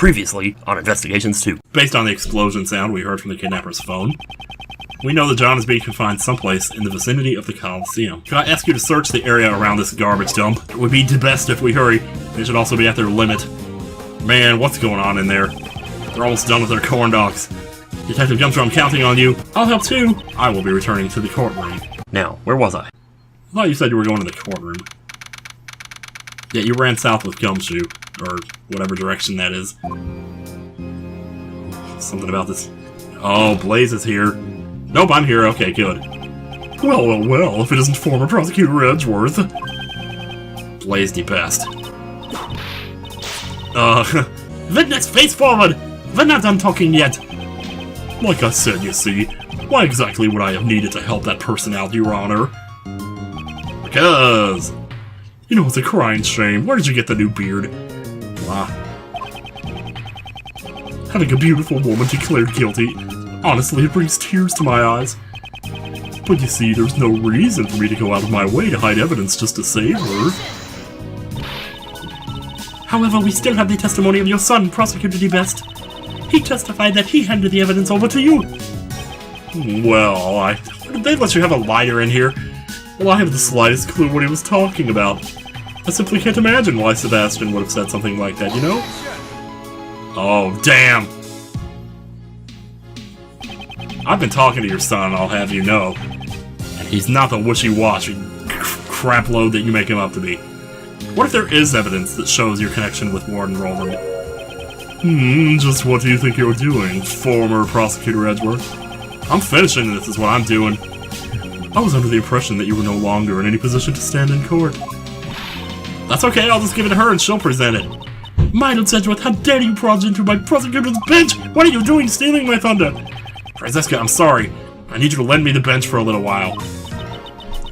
Previously on Investigations 2. Based on the explosion sound we heard from the kidnapper's phone, we know that John is being confined someplace in the vicinity of the Coliseum. Could I ask you to search the area around this garbage dump? It would be best if we hurry. They should also be at their limit. Man, what's going on in there? They're almost done with their corn dogs. Detective Gumshoe, I'm counting on you. I'll help too. I will be returning to the courtroom. Now, where was I? I thought you said you were going to the courtroom. Yeah, you ran south with Gumshoe, or whatever direction that is. Something about this. Oh, Blaise is here. Nope, I'm here. Okay, good. Well, if it isn't former Prosecutor Edgeworth. Blaise the best. Witness, face forward! We're not done talking yet! Like I said, you see, why exactly would I have needed to help that person out, Your Honor? Because... You know, it's a crying shame. Where did you get the new beard? Blah. Having a beautiful woman declared guilty, honestly, it brings tears to my eyes. But you see, there's no reason for me to go out of my way to hide evidence just to save her. However, we still have the testimony of your son, Prosecutor DeBest. He testified that he handed the evidence over to you. Well, did they let you have a liar in here? Well, I have the slightest clue what he was talking about. I simply can't imagine why Sebastian would have said something like that, you know? Oh, damn! I've been talking to your son, I'll have you know. And he's not the wishy-washy crapload that you make him up to be. What if there is evidence that shows your connection with Warden Roland? Just what do you think you're doing, former Prosecutor Edgeworth? I'm finishing this is what I'm doing. I was under the impression that you were no longer in any position to stand in court. That's okay, I'll just give it to her and she'll present it. Miles Edgeworth, how dare you barge into my prosecutor's bench? What are you doing, stealing my thunder? Francesca, I'm sorry. I need you to lend me the bench for a little while.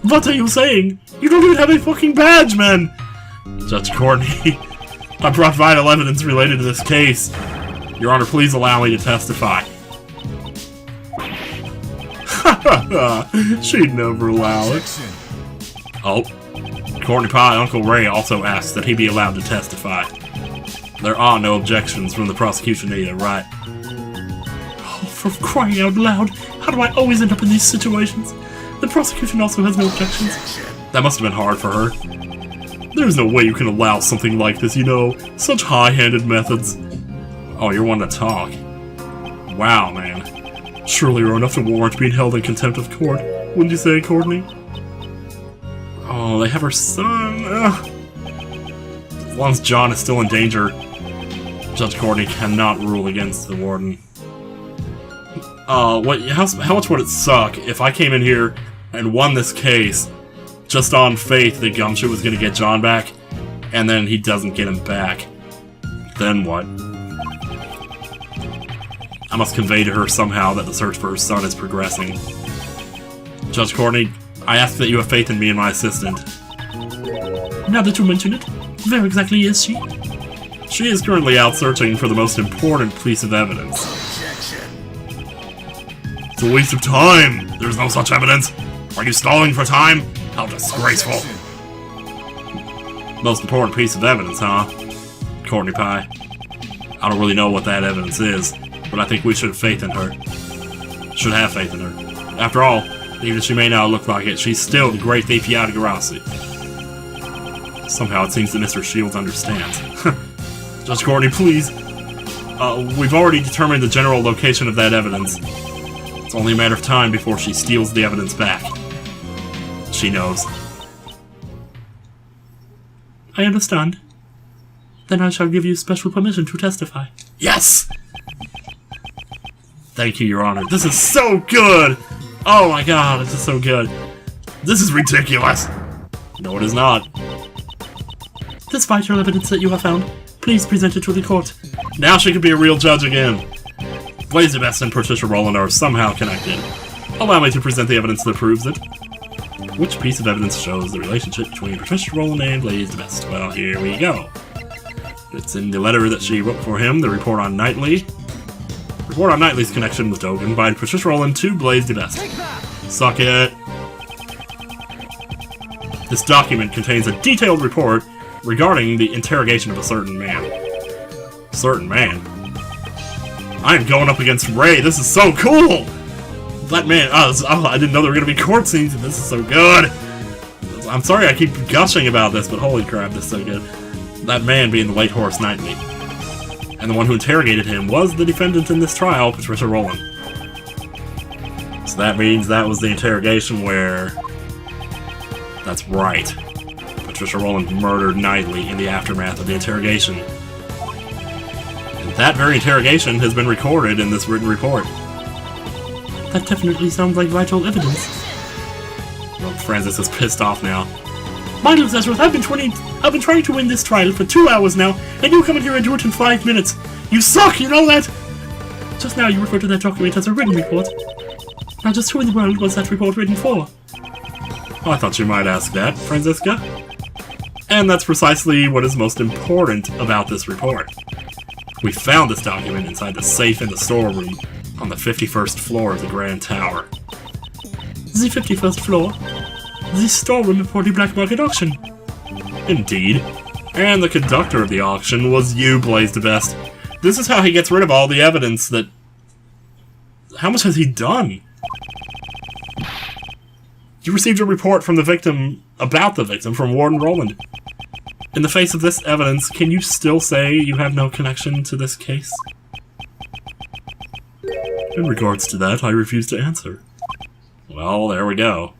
What are you saying? You don't even have a fucking badge, man! Judge Courtney, I brought vital evidence related to this case. Your Honor, please allow me to testify. She'd never allow it. Oh. Courtney Pye, Uncle Ray also asks that he be allowed to testify. There are no objections from the prosecution either, right? Oh, for crying out loud, how do I always end up in these situations? The prosecution also has no objections. That must have been hard for her. There's no way you can allow something like this, you know? Such high-handed methods. Oh, you're one to talk. Wow, man. Surely you're enough to warrant being held in contempt of court, wouldn't you say, Courtney? Oh, they have her son. Ugh. As long as John is still in danger, Judge Courtney cannot rule against the warden. How much would it suck if I came in here and won this case just on faith that Gumshoe was going to get John back, and then he doesn't get him back? Then what? I must convey to her somehow that the search for her son is progressing. Judge Courtney, I ask that you have faith in me and my assistant. Now that you mention it, where exactly is she? She is currently out searching for the most important piece of evidence. It's a waste of time! There's no such evidence! Are you stalling for time? How disgraceful! Most important piece of evidence, huh? Courtney Pye. I don't really know what that evidence is, but I think we should have faith in her. Should have faith in her. After all, even if she may not look like it, she's still the great Fiat Grassi. Somehow it seems that Mr. Shields understands. Judge Courtney, please. We've already determined the general location of that evidence. It's only a matter of time before she steals the evidence back. She knows. I understand. Then I shall give you special permission to testify. Yes! Thank you, Your Honor. This is so good! Oh my god, this is so good. This is ridiculous! No, it is not. This vital evidence that you have found, please present it to the court. Now she can be a real judge again. Blaise DeBest and Patricia Rowland are somehow connected. Allow me to present the evidence that proves it. Which piece of evidence shows the relationship between Patricia Rowland and Blaise DeBest? Well, here we go. It's in the letter that she wrote for him, the report on Knightley. Report on Knightley's connection with Dogan by Patricia Rowland to Blaise DeBest. Suck it. This document contains a detailed report regarding the interrogation of a certain man. certain man. I am going up against Ray. This is so cool! That man, I didn't know there were going to be court scenes, and this is so good! I'm sorry I keep gushing about this, but holy crap, this is so good. That man being the late Horace Knightley. And the one who interrogated him was the defendant in this trial, Patricia Rowland. So that means that was the interrogation where... That's right. Patricia Rowland murdered Knightley in the aftermath of the interrogation. And that very interrogation has been recorded in this written report. That definitely sounds like vital evidence. Well, Francis is pissed off now. Miles Ezra, I've been trying to win this trial for 2 hours now, and you come in here and do it in 5 minutes. You suck, you know that? Just now you referred to that document as a written report. Now just who in the world was that report written for? Oh, I thought you might ask that, Franziska. And that's precisely what is most important about this report. We found this document inside the safe in the storeroom on the 51st floor of the Grand Tower. The 51st floor? The storeroom for the black market auction? Indeed. And the conductor of the auction was you, Blaise the Best. This is how he gets rid of all the evidence that... How much has he done? You received a report from the victim, about the victim, from Warden Rowland. In the face of this evidence, can you still say you have no connection to this case? In regards to that, I refuse to answer. Well, there we go.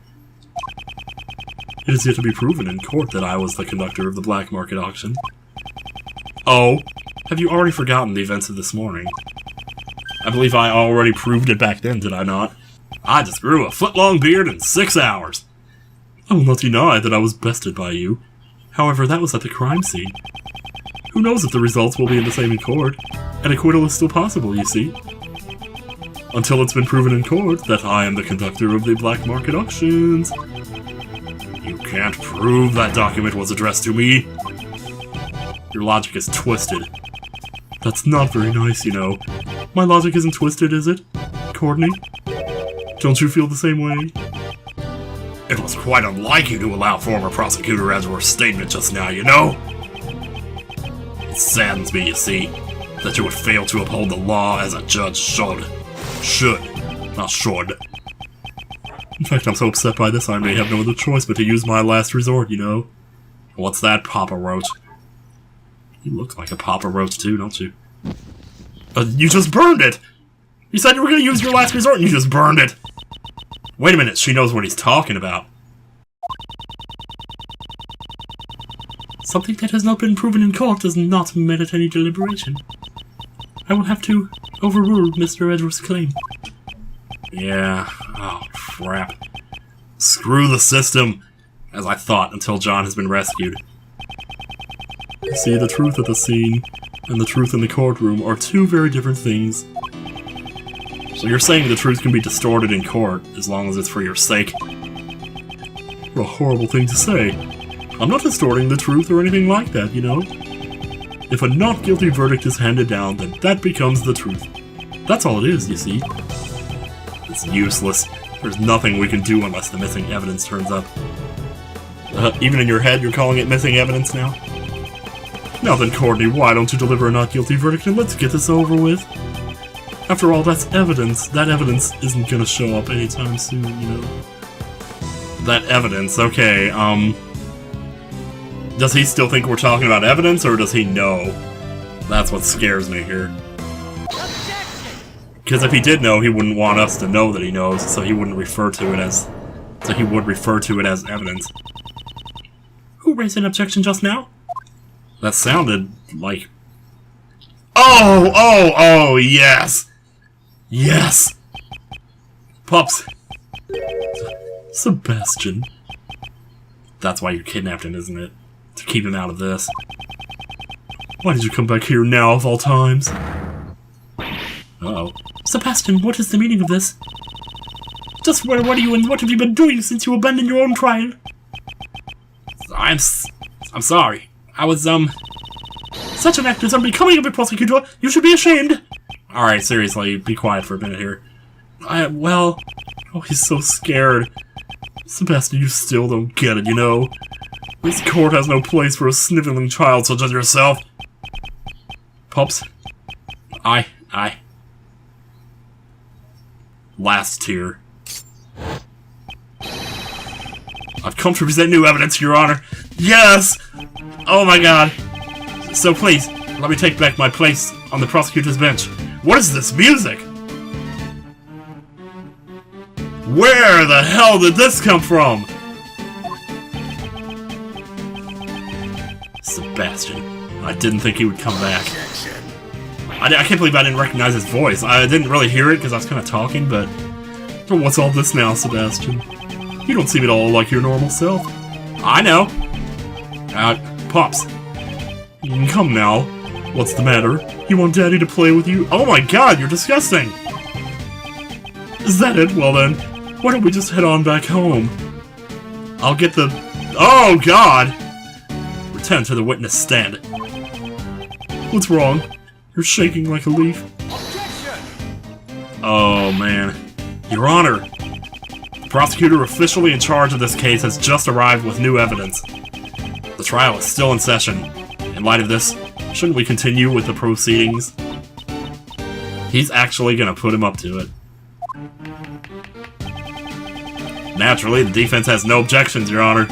It is yet to be proven in court that I was the conductor of the black market auction. Oh, have you already forgotten the events of this morning? I believe I already proved it back then, did I not? I just grew a foot-long beard in 6 hours. I will not deny that I was bested by you. However, that was at the crime scene. Who knows if the results will be in the same in court? An acquittal is still possible, you see. Until it's been proven in court that I am the conductor of the black market auctions. You can't prove that document was addressed to me. Your logic is twisted. That's not very nice, you know. My logic isn't twisted, is it, Courtney? Don't you feel the same way? It was quite unlike you to allow former prosecutor Ezra's statement just now, you know? It saddens me, you see, that you would fail to uphold the law as a judge should. Should, not should. In fact, I'm so upset by this I may have no other choice but to use my last resort, you know? What's that, Papa Roach? You look like a Papa Roach too, don't you? You just burned it! You said you were going to use your last resort and you just burned it! Wait a minute, she knows what he's talking about. Something that has not been proven in court does not merit any deliberation. I will have to overrule Mr. Ezra's claim. Yeah, oh crap. Screw the system, as I thought until John has been rescued. You see, the truth at the scene and the truth in the courtroom are two very different things. So you're saying the truth can be distorted in court, as long as it's for your sake? What a horrible thing to say. I'm not distorting the truth or anything like that, you know? If a not guilty verdict is handed down, then that becomes the truth. That's all it is, you see. It's useless. There's nothing we can do unless the missing evidence turns up. Even in your head, you're calling it missing evidence now? Now then, Courtney, why don't you deliver a not guilty verdict and let's get this over with? After all, that's evidence. That evidence isn't gonna show up anytime soon, you know? That evidence, okay, does he still think we're talking about evidence, or does he know? That's what scares me here. Because if he did know, he wouldn't want us to know that he knows, so he wouldn't refer to it as... So he would refer to it as evidence. Who raised an objection just now? That sounded like... Oh, yes! Yes! Pups! Sebastian. That's why you kidnapped him, isn't it? To keep him out of this. Why did you come back here now, of all times? Uh-oh. Sebastian, what is the meaning of this? Just where were you and what have you been doing since you abandoned your own trial? I'm sorry. I was, Such an act is unbecoming of a prosecutor. You should be ashamed. Alright, seriously, be quiet for a minute here. Well... Oh, he's so scared. Sebastian, you still don't get it, you know? This court has no place for a sniveling child such as yourself. Pops. I. Last tier. I've come to present new evidence, Your Honor. Yes! Oh my god. So please, let me take back my place on the prosecutor's bench. What is this music? Where the hell did this come from? Sebastian. I didn't think he would come back. I can't believe I didn't recognize his voice. I didn't really hear it because I was kind of talking, but what's all this now, Sebastian? You don't seem at all like your normal self. I know. Pops. Come now. What's the matter? You want Daddy to play with you? Oh my god, you're disgusting! Is that it? Well then, why don't we just head on back home? I'll get the... Oh god! Return to the witness stand. What's wrong? You're shaking like a leaf. Oh man. Your Honor! The prosecutor officially in charge of this case has just arrived with new evidence. The trial is still in session. In light of this, shouldn't we continue with the proceedings? He's actually gonna put him up to it. Naturally, the defense has no objections, Your Honor.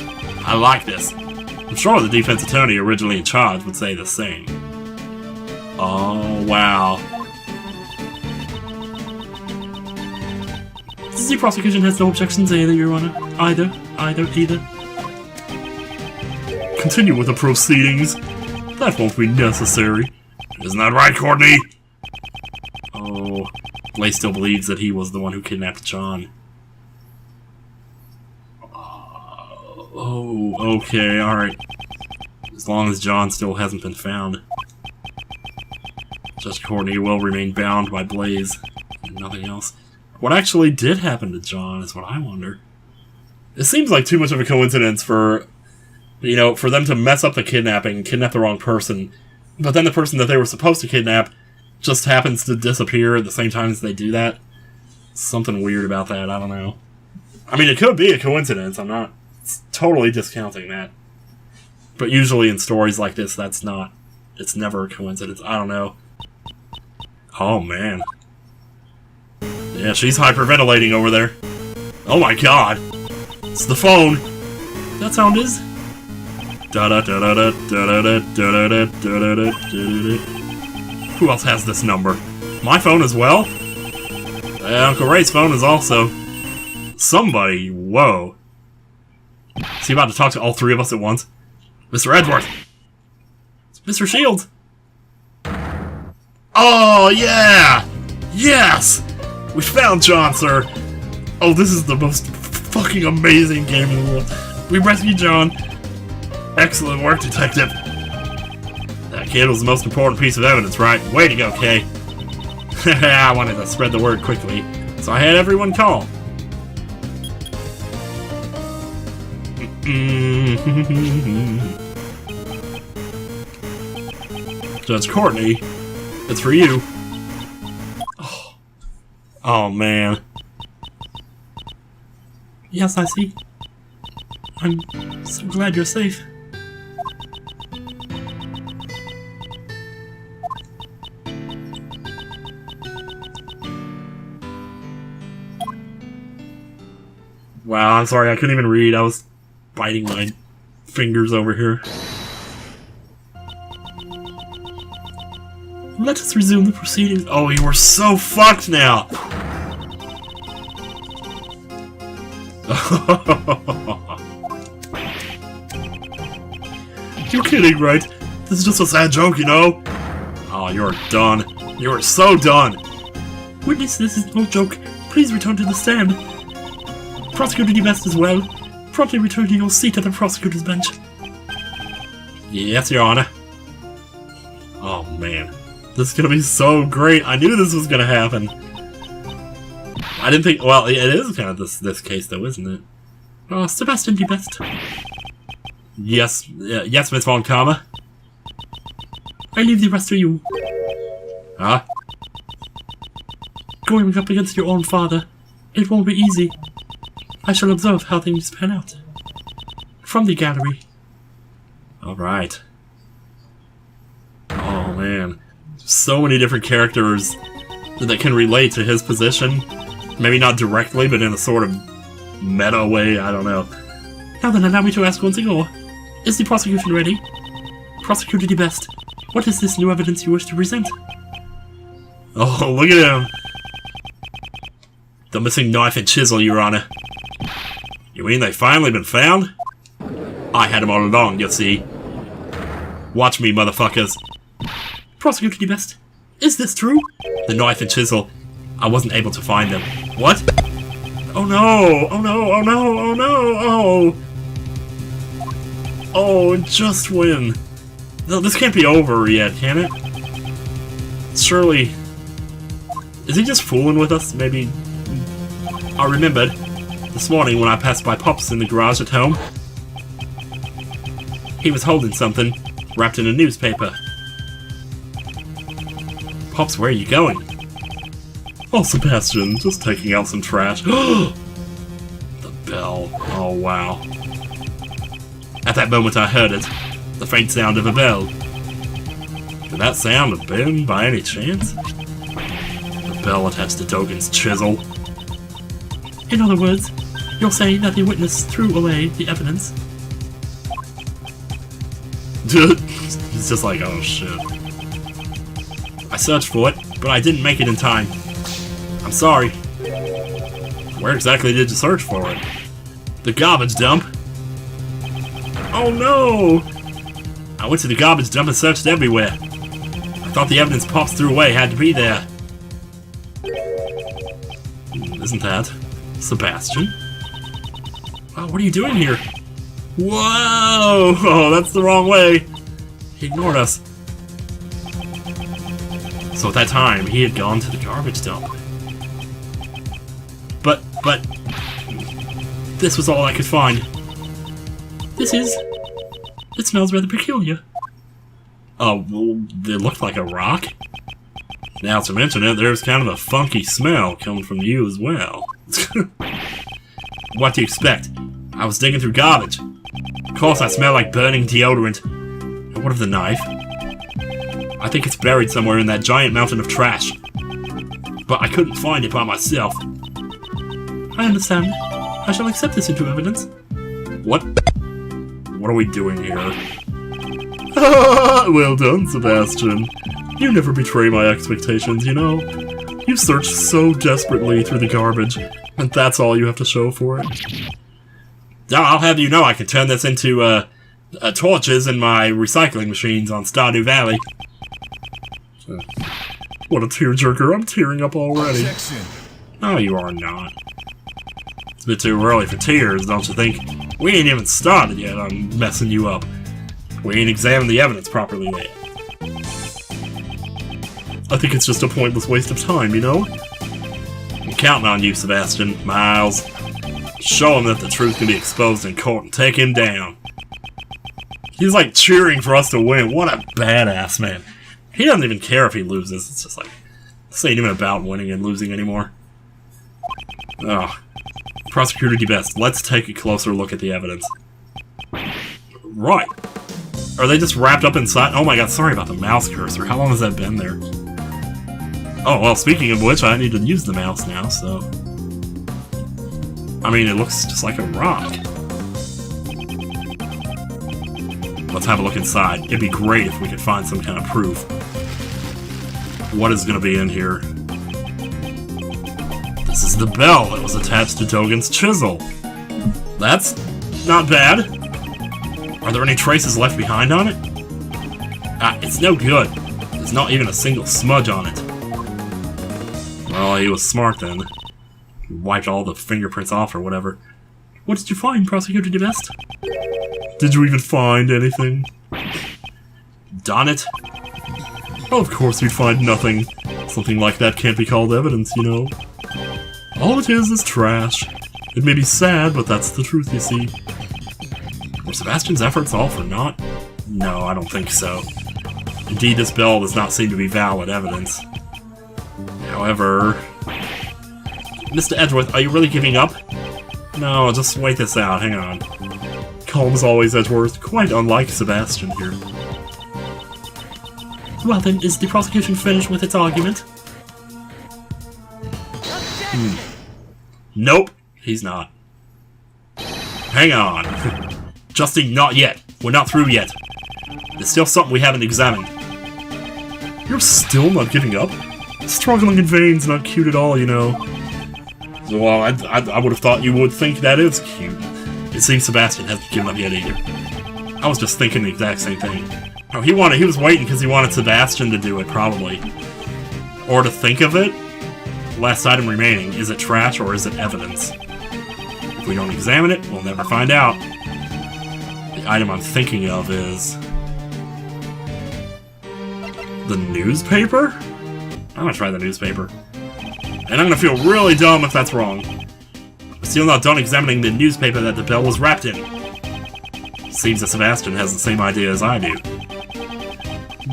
I like this. I'm sure the defense attorney originally in charge would say the same. Oh, wow. The prosecution has no objections either, Your Honor. Either. Continue with the proceedings. That won't be necessary. Isn't that right, Courtney? Oh, Blaise still believes that he was the one who kidnapped John. Oh, okay, alright. As long as John still hasn't been found. Judge Courtney will remain bound by Blaise, and nothing else. What actually did happen to John is what I wonder. It seems like too much of a coincidence for, you know, for them to mess up the kidnapping, kidnap the wrong person, but then the person that they were supposed to kidnap just happens to disappear at the same time as they do that. Something weird about that, I don't know. I mean, it could be a coincidence, I'm not totally discounting that. But usually in stories like this, that's not, it's never a coincidence, I don't know. Oh man. Yeah, she's hyperventilating over there. Oh my god! It's the phone! That sound is? Who else has this number? My phone as well? Uncle Ray's phone is also... Somebody, whoa. Is he about to talk to all three of us at once? Mr. Edward! It's Mr. Shields! Oh, yeah! Yes! We found John, sir! Oh, this is the most fucking amazing game in the world. We rescued John. Excellent work, detective. That kid was the most important piece of evidence, right? Way to go, Kay. I wanted to spread the word quickly, so I had everyone call. Judge Courtney, it's for you. Oh man. Yes, I see. I'm so glad you're safe. Wow, I'm sorry, I couldn't even read. I was biting my fingers over here. Let us resume the proceedings. Oh, you were so fucked now! You're kidding, right? This is just a sad joke, you know? Oh, you're done. You're so done! Witness, this is no joke. Please return to the stand. Prosecutor DeBest as well. Promptly return to your seat at the prosecutor's bench. Yes, Your Honor. Oh, man. This is gonna be so great. I knew this was gonna happen. I didn't think... Well, it is kind of this case, though, isn't it? Oh, Sebastian DeBest. Yes. Yes, Miss Von Karma. I leave the rest to you. Huh? Going up against your own father. It won't be easy. I shall observe how things pan out. From the gallery. Alright. Oh, man. so many different characters that can relate to his position. Maybe not directly, but in a sort of meta way, I don't know. Now then, allow me to ask once more. Is the prosecution ready? Prosecutor de Best, what is this new evidence you wish to present? Oh, look at him! The missing knife and chisel, Your Honor. You mean they finally been found? I had them all along, you see. Watch me, motherfuckers. Prosecutor de Best, is this true? The knife and chisel, I wasn't able to find them. What? Oh no! Oh no! Oh no! Oh no! Oh! Oh, just when? No, this can't be over yet, can it? Surely... Is he just fooling with us? Maybe... I remembered this morning when I passed by Pops in the garage at home. He was holding something wrapped in a newspaper. Pops, where are you going? Oh, Sebastian, just taking out some trash. The bell. Oh, wow. At that moment I heard it. The faint sound of a bell. Could that sound have been by any chance? The bell attached to Dogen's chisel. In other words, you're saying that the witness threw away the evidence? He's just like, oh shit. I searched for it, but I didn't make it in time. I'm sorry. Where exactly did you search for it? The garbage dump. Oh no! I went to the garbage dump and searched everywhere. I thought the evidence Pops threw away had to be there. Isn't that Sebastian? Oh, what are you doing here? Whoa! Oh, that's the wrong way. He ignored us. So at that time, he had gone to the garbage dump. But... This was all I could find. It smells rather peculiar. Oh, well, it looked like a rock. Now to mention it, there's kind of a funky smell coming from you as well. What do you expect? I was digging through garbage. Of course I smell like burning deodorant. And what of the knife? I think it's buried somewhere in that giant mountain of trash. But I couldn't find it by myself. I understand. I shall accept this into evidence. What? What are we doing here? Well done, Sebastian. You never betray my expectations, you know. You've searched so desperately through the garbage, and that's all you have to show for it. I'll have you know I can turn this into, torches in my recycling machines on Stardew Valley. What a tearjerker, I'm tearing up already. No, you are not. It's a bit too early for tears, don't you think? We ain't even started yet, I'm messing you up. We ain't examined the evidence properly yet. I think it's just a pointless waste of time, you know? I'm counting on you, Sebastian. Miles. Show him that the truth can be exposed in court and take him down. He's like cheering for us to win. What a badass, man. He doesn't even care if he loses. It's just like, this ain't even about winning and losing anymore. Oh. Prosecutor de Best, let's take a closer look at the evidence. Right. Are they just wrapped up inside? Oh my god, sorry about the mouse cursor. How long has that been there? Oh, well, speaking of which, I need to use the mouse now, so... I mean, it looks just like a rock. Let's have a look inside. It'd be great if we could find some kind of proof. What is going to be in here? This is the bell that was attached to Dogen's chisel. That's not bad. Are there any traces left behind on it? It's no good. There's not even a single smudge on it. Well, he was smart then. He wiped all the fingerprints off or whatever. What did you find, Prosecutor de Best? Did you even find anything? Darn it. Oh, of course you'd find nothing. Something like that can't be called evidence, you know. All it is trash. It may be sad, but that's the truth, you see. Were Sebastian's efforts all for naught? No, I don't think so. Indeed, this bell does not seem to be valid evidence. However... Mr. Edgeworth, are you really giving up? No, just wait this out, hang on. Calm as always, Edgeworth. Quite unlike Sebastian here. Well then, is the prosecution finished with its argument? Nope, he's not. Hang on. Justine, not yet. We're not through yet. There's still something we haven't examined. You're still not giving up? Struggling in vain's not cute at all, you know. Well, I would have thought you would think that is cute. It seems Sebastian hasn't given up yet either. I was just thinking the exact same thing. Oh, he was waiting because he wanted Sebastian to do it, probably. Or to think of it. Last item remaining. Is it trash or is it evidence? If we don't examine it, we'll never find out. The item I'm thinking of is... the newspaper? I'm gonna try the newspaper. And I'm gonna feel really dumb if that's wrong. We're still not done examining the newspaper that the bell was wrapped in. Seems that Sebastian has the same idea as I do.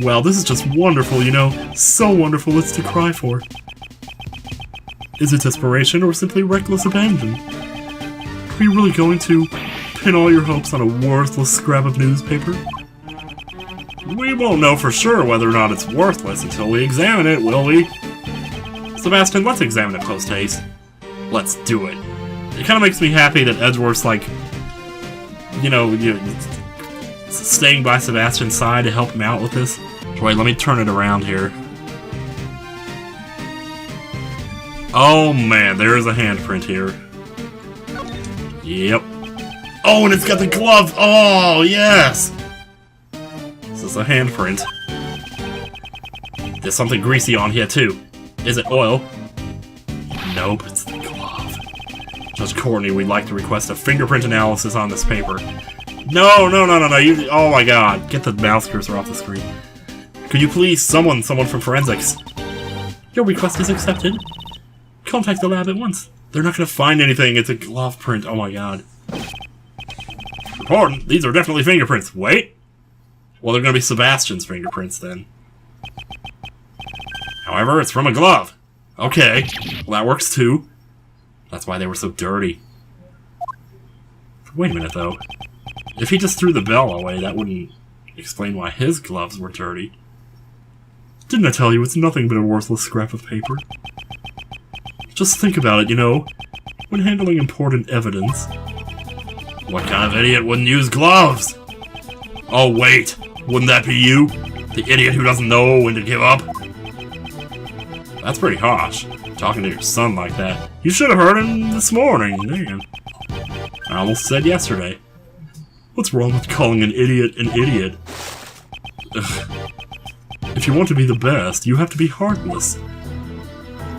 Well, this is just wonderful, you know. So wonderful it's to cry for. Is it desperation or simply reckless abandon? Are you really going to pin all your hopes on a worthless scrap of newspaper? We won't know for sure whether or not it's worthless until we examine it, will we? Sebastian, let's examine it post-haste. Let's do it. It kind of makes me happy that Edgeworth's like, staying by Sebastian's side to help him out with this. Wait, let me turn it around here. Oh man, there's a handprint here. Yep. Oh, and it's got the glove! Oh, yes! This is a handprint. There's something greasy on here too. Is it oil? Nope, it's the glove. Judge Courtney, we'd like to request a fingerprint analysis on this paper. No, oh my god. Get the mouse cursor off the screen. Could you please someone from forensics? Your request is accepted. Contact the lab at once. They're not gonna find anything. It's a glove print. Oh my god. Important. These are definitely fingerprints. Wait. Well, they're gonna be Sebastian's fingerprints then. However, it's from a glove. Okay. Well, that works too. That's why they were so dirty. Wait a minute, though. If he just threw the bell away, that wouldn't explain why his gloves were dirty. Didn't I tell you it's nothing but a worthless scrap of paper? Just think about it, you know, when handling important evidence. What kind of idiot wouldn't use gloves? Oh wait, wouldn't that be you? The idiot who doesn't know when to give up? That's pretty harsh, talking to your son like that. You should have heard him this morning, man. I almost said yesterday. What's wrong with calling an idiot an idiot? Ugh. If you want to be the best, you have to be heartless.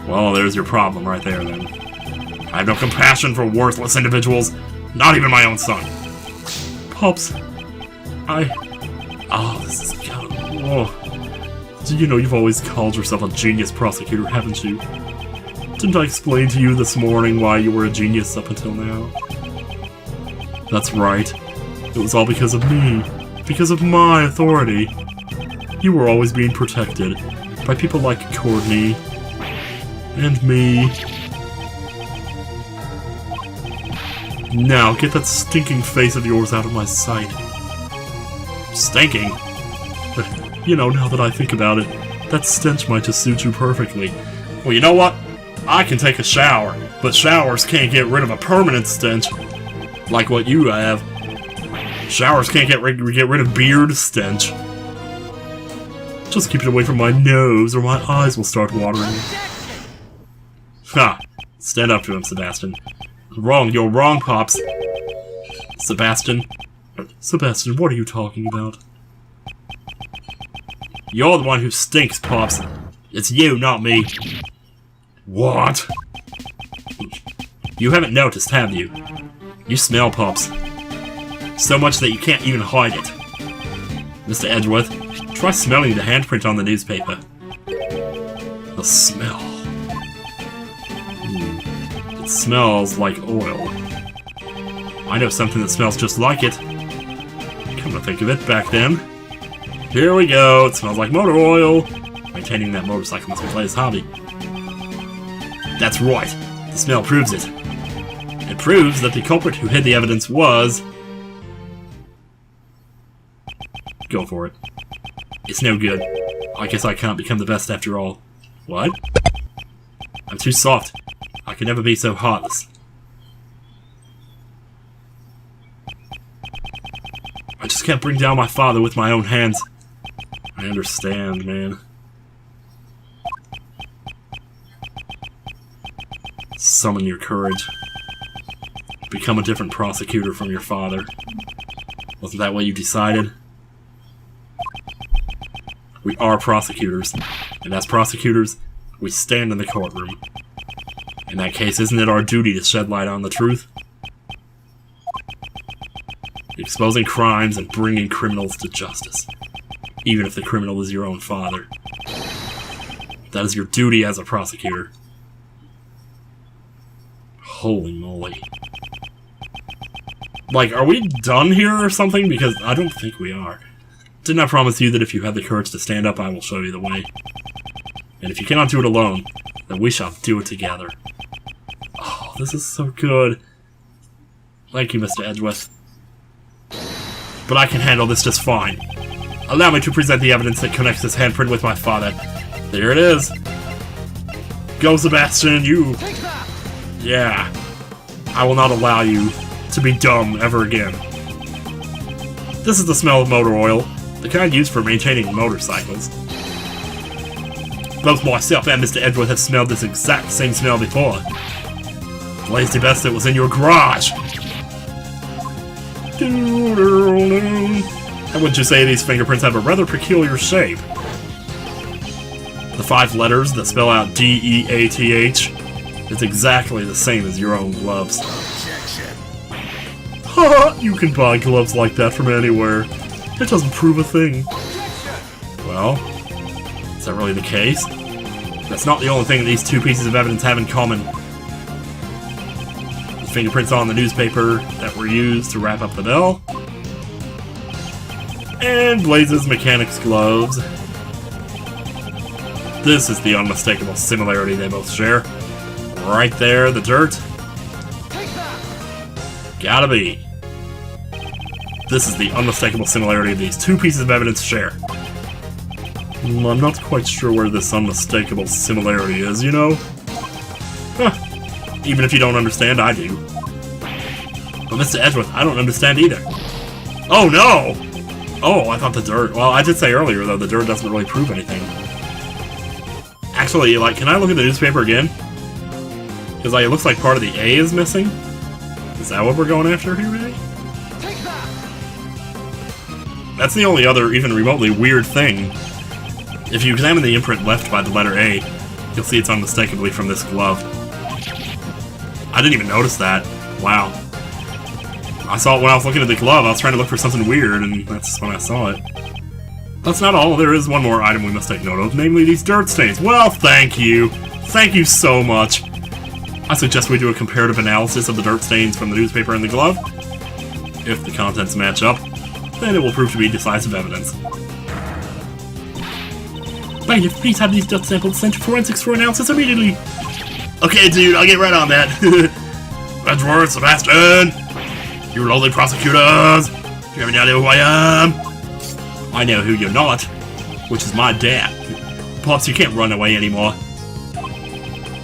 Well, there's your problem right there, then. I have no compassion for worthless individuals, not even my own son. Pops, Oh, this is kind of... Oh. You know, you've always called yourself a genius prosecutor, haven't you? Didn't I explain to you this morning why you were a genius up until now? That's right. It was all because of me. Because of my authority. You were always being protected by people like Courtney and me. Now, get that stinking face of yours out of my sight. Stinking? You know, now that I think about it, that stench might just suit you perfectly. Well, you know what? I can take a shower, but showers can't get rid of a permanent stench. Like what you have. Showers can't get rid of beard stench. Just keep it away from my nose, or my eyes will start watering. Ha! Stand up to him, Sebastian. Wrong, you're wrong, Pops. Sebastian. Sebastian, what are you talking about? You're the one who stinks, Pops. It's you, not me. What? You haven't noticed, have you? You smell, Pops. So much that you can't even hide it. Mr. Edgeworth, try smelling the handprint on the newspaper. The smell. It smells like oil. I know something that smells just like it. Come to think of it, back then. Here we go, it smells like motor oil. Maintaining that motorcycle must be Blaise's hobby. That's right, the smell proves it. It proves that the culprit who hid the evidence was... Go for it. It's no good. I guess I can't become the best after all. What? I'm too soft. I can never be so heartless. I just can't bring down my father with my own hands. I understand, man. Summon your courage. Become a different prosecutor from your father. Wasn't that what you decided? We are prosecutors, and as prosecutors, we stand in the courtroom. In that case, isn't it our duty to shed light on the truth? Exposing crimes and bringing criminals to justice, even if the criminal is your own father. That is your duty as a prosecutor. Holy moly. Like, are we done here or something? Because I don't think we are. Didn't I promise you that if you have the courage to stand up, I will show you the way? And if you cannot do it alone, then we shall do it together. Oh, this is so good. Thank you, Mr. Edgeworth. But I can handle this just fine. Allow me to present the evidence that connects this handprint with my father. There it is. Go, Sebastian, you... Yeah. I will not allow you to be dumb ever again. This is the smell of motor oil, the kind used for maintaining motorcycles. Both myself and Mr. Edgeworth have smelled this exact same smell before. Blaise de Best, it was in your garage! And wouldn't you say these fingerprints have a rather peculiar shape? The 5 letters that spell out D-E-A-T-H is exactly the same as your own gloves. Haha, you can buy gloves like that from anywhere. It doesn't prove a thing. Well, is that really the case? That's not the only thing these 2 pieces of evidence have in common. The fingerprints on the newspaper that were used to wrap up the bell. And Blaise's mechanic's gloves. This is the unmistakable similarity they both share. Right there, the dirt. Gotta be. This is the unmistakable similarity these 2 pieces of evidence share. I'm not quite sure where this unmistakable similarity is, you know? Huh. Even if you don't understand, I do. But Mr. Edgeworth, I don't understand either. Oh no! Oh, I thought the dirt... Well, I did say earlier, though, the dirt doesn't really prove anything. Actually, like, can I look at the newspaper again? Because, like, it looks like part of the A is missing. Is that what we're going after here, really? That's the only other, even remotely weird thing. If you examine the imprint left by the letter A, you'll see it's unmistakably from this glove. I didn't even notice that. Wow. I saw it when I was looking at the glove. I was trying to look for something weird, and that's when I saw it. That's not all. There is one more item we must take note of, namely these dirt stains. Well, thank you. Thank you so much. I suggest we do a comparative analysis of the dirt stains from the newspaper and the glove. If the contents match up, then it will prove to be decisive evidence. Bailiff, please have these dirt samples sent to forensics for analysis immediately. Okay, dude, I'll get right on that. Edgeworth, Sebastian, you lowly prosecutors. Do you have any idea who I am? I know who you're not, which is my dad. Pops, you can't run away anymore.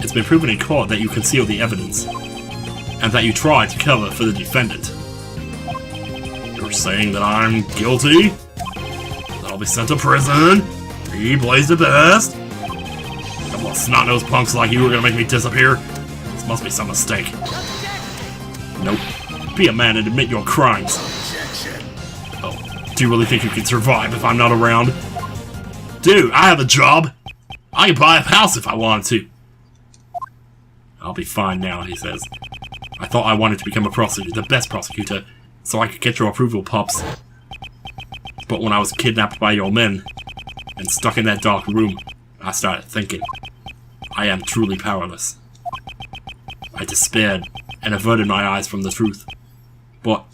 It's been proven in court that you concealed the evidence, and that you tried to cover for the defendant. You're saying that I'm guilty? That I'll be sent to prison? Me, Blaise de Best? A couple of snot-nosed punks like you are gonna make me disappear? This must be some mistake. Nope. Be a man and admit your crimes. Oh, do you really think you can survive if I'm not around? Dude, I have a job. I can buy a house if I wanted to. I'll be fine now, he says. I thought I wanted to become a prosecutor, the best prosecutor, so I could get your approval, Pops. But when I was kidnapped by your men, and stuck in that dark room, I started thinking. I am truly powerless. I despaired, and averted my eyes from the truth. But...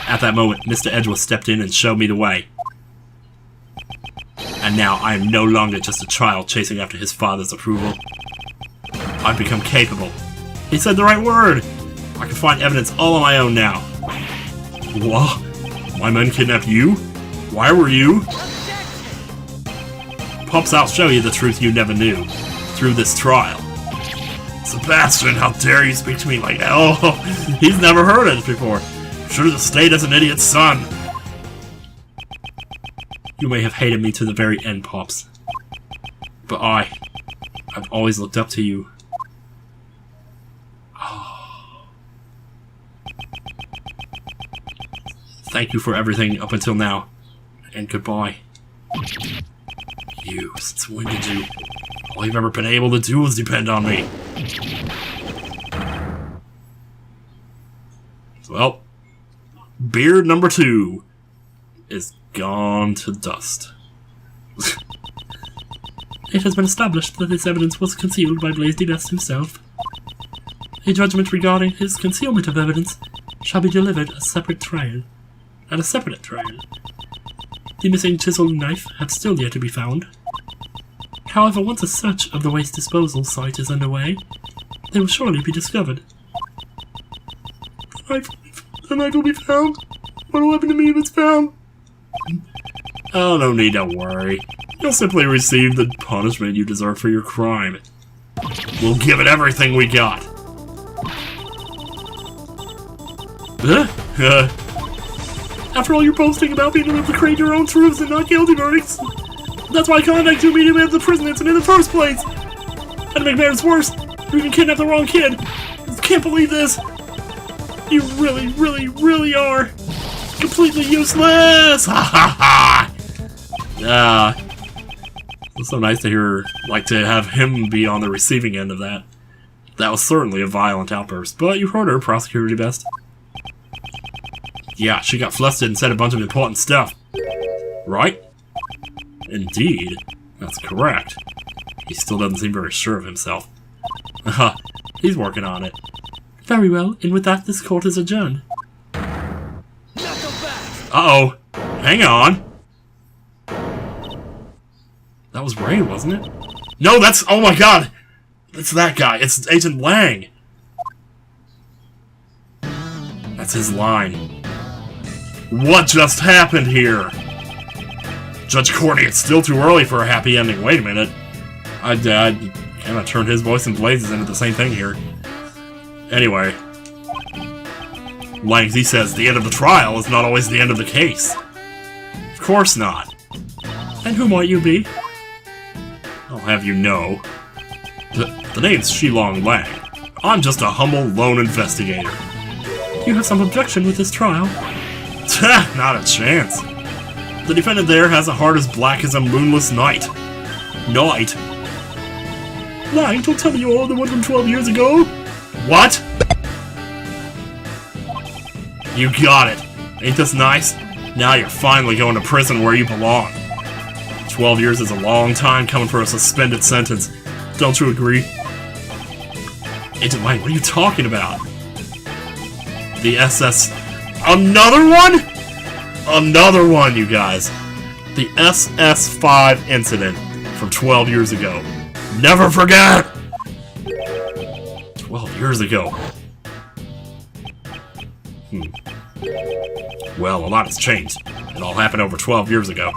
at that moment, Mr. Edgeworth stepped in and showed me the way. And now I am no longer just a child chasing after his father's approval. I've become capable. He said the right word! I can find evidence all on my own now. What? My men kidnapped you? Why were you? Pops, I'll show you the truth you never knew. Through this trial. Sebastian, how dare you speak to me like that? Oh, he's never heard of it before. Should have stayed as an idiot's son. You may have hated me to the very end, Pops. But I've always looked up to you. Oh. Thank you for everything up until now. And goodbye. You, since when did you... All you've ever been able to do is depend on me. Well, beard number 2 is gone to dust. It has been established that this evidence was concealed by Blaise himself. A judgment regarding his concealment of evidence shall be delivered at a separate trial. The missing chiseled knife has still yet to be found. However, once a search of the waste disposal site is underway, they will surely be discovered. The knife will be found? What will happen to me if it's found? Oh, no need to worry. You'll simply receive the punishment you deserve for your crime. We'll give it everything we got. After all your boasting about being able to create your own truths and not guilty verdicts, that's why I contacted you immediately after the prison incident in the first place. And to make matters worse, you even kidnapped the wrong kid. I can't believe this. You really, really, really are completely useless. Ha ha ha! It's so nice to hear, like, to have him be on the receiving end of that. That was certainly a violent outburst, but you heard her, Prosecutor Best. Yeah, she got flustered and said a bunch of important stuff. Right? Indeed. That's correct. He still doesn't seem very sure of himself. Haha, he's working on it. Very well, and with that, this court is adjourned. Uh-oh. Hang on. That was Ray, wasn't it? No, that's... Oh my god! It's that guy. It's Agent Lang. That's his line. What just happened here? Judge Courtney, it's still too early for a happy ending. Wait a minute. I kind of turned his voice and Blaise's into the same thing here. Anyway. Langsy says the end of the trial is not always the end of the case. Of course not. And who might you be? I'll have you know. The name's Shilong Lang. I'm just a humble lone investigator. You have some objection with this trial? Not a chance. The defendant there has a heart as black as a moonless night. Night? Lang, don't tell me you are the one from 12 years ago. What? You got it. Ain't this nice? Now you're finally going to prison where you belong. 12 years is a long time coming for a suspended sentence. Don't you agree? Agent Lang, what are you talking about? The SS... Another one?! Another one, you guys. The SS5 incident from 12 years ago. Never forget! 12 years ago. Well, a lot has changed. It all happened over 12 years ago.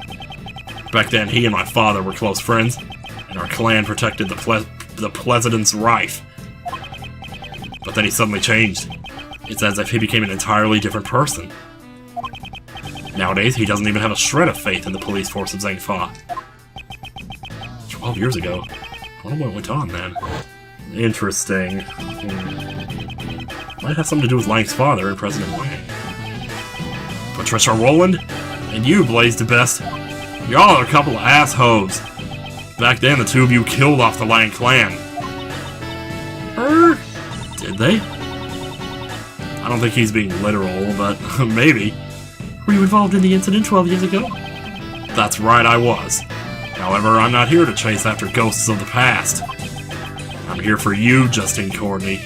Back then, he and my father were close friends, and our clan protected the President's Reich. But then he suddenly changed. It's as if he became an entirely different person. Nowadays, he doesn't even have a shred of faith in the police force of Zhangfa. 12 years ago? I wonder what went on then. Interesting. Might have something to do with Lang's father and President Wang. Patricia Rowland? And you, Blaise the Best. Y'all are a couple of assholes. Back then, the two of you killed off the Lang clan. Did they? I don't think he's being literal, but maybe. Were you involved in the incident 12 years ago? That's right, I was. However, I'm not here to chase after ghosts of the past. I'm here for you, Justine Courtney.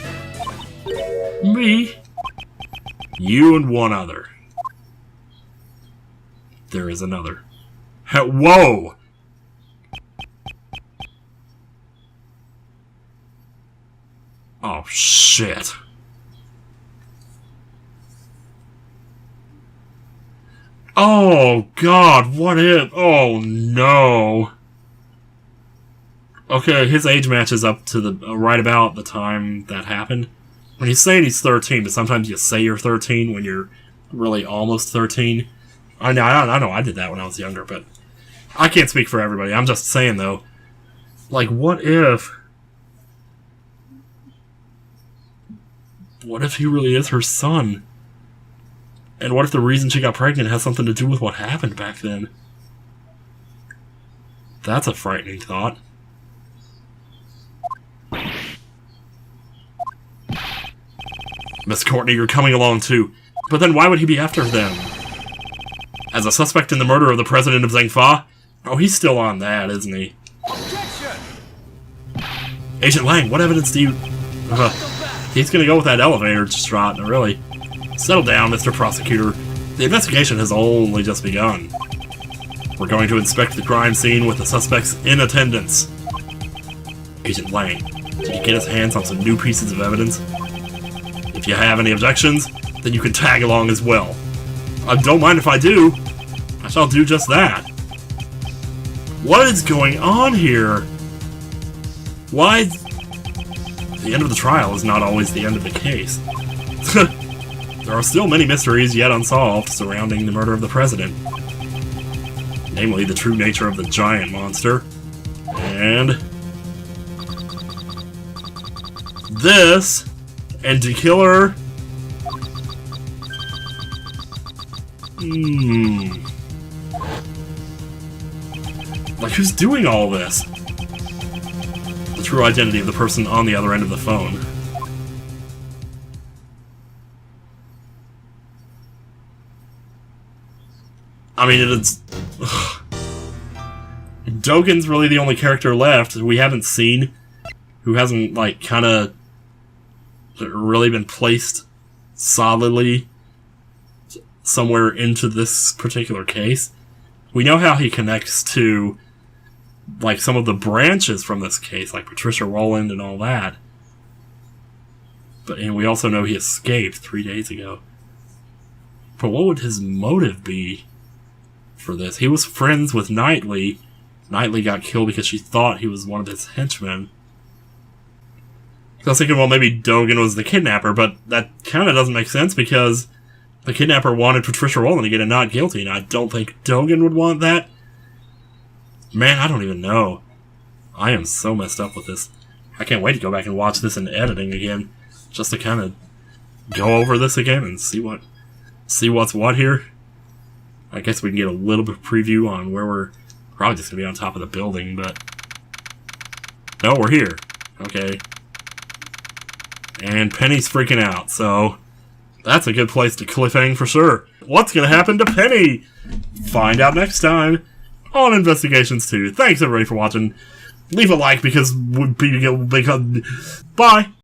Me? You and one other. There is another. Whoa! Oh, shit. Oh, God, what if... Oh, no. Okay, his age matches up to the right about the time that happened. When he's saying he's 13, but sometimes you say you're 13 when you're really almost 13. I know I did that when I was younger, but I can't speak for everybody. I'm just saying, though, like, what if he really is her son? And what if the reason she got pregnant has something to do with what happened back then? That's a frightening thought. Miss Courtney, you're coming along too. But then why would he be after them? As a suspect in the murder of the president of Zhengfa? Oh, he's still on that, isn't he? Objection! Agent Lang, what evidence do you... he's gonna go with that elevator shot, really. Settle down, Mr. Prosecutor. The investigation has only just begun. We're going to inspect the crime scene with the suspects in attendance. Agent Lang, did you get his hands on some new pieces of evidence? If you have any objections, then you can tag along as well. I don't mind if I do. I shall do just that. What is going on here? Why... The end of the trial is not always the end of the case. There are still many mysteries yet unsolved surrounding the murder of the president. Namely, the true nature of the giant monster. And... this... And to kill her... Like, who's doing all this? The true identity of the person on the other end of the phone. I mean, it's... Dogen's really the only character left we haven't seen, who hasn't, like, kinda really been placed solidly somewhere into this particular case. We know how he connects to, like, some of the branches from this case, like Patricia Rowland and all that. And we also know he escaped 3 days ago. But what would his motive be for this? He was friends with Knightley. Knightley got killed because she thought he was one of his henchmen. So I was thinking, well, maybe Dogen was the kidnapper, but that kind of doesn't make sense because the kidnapper wanted Patricia Rowland to get a not guilty, and I don't think Dogen would want that. Man, I don't even know. I am so messed up with this. I can't wait to go back and watch this in editing again, just to kind of go over this again and see what's what here. I guess we can get a little bit of preview on where we're probably just going to be on top of the building, but... No, we're here. Okay. And Penny's freaking out, so that's a good place to cliffhang for sure. What's going to happen to Penny? Find out next time on Investigations 2. Thanks everybody for watching. Leave a like because... Bye!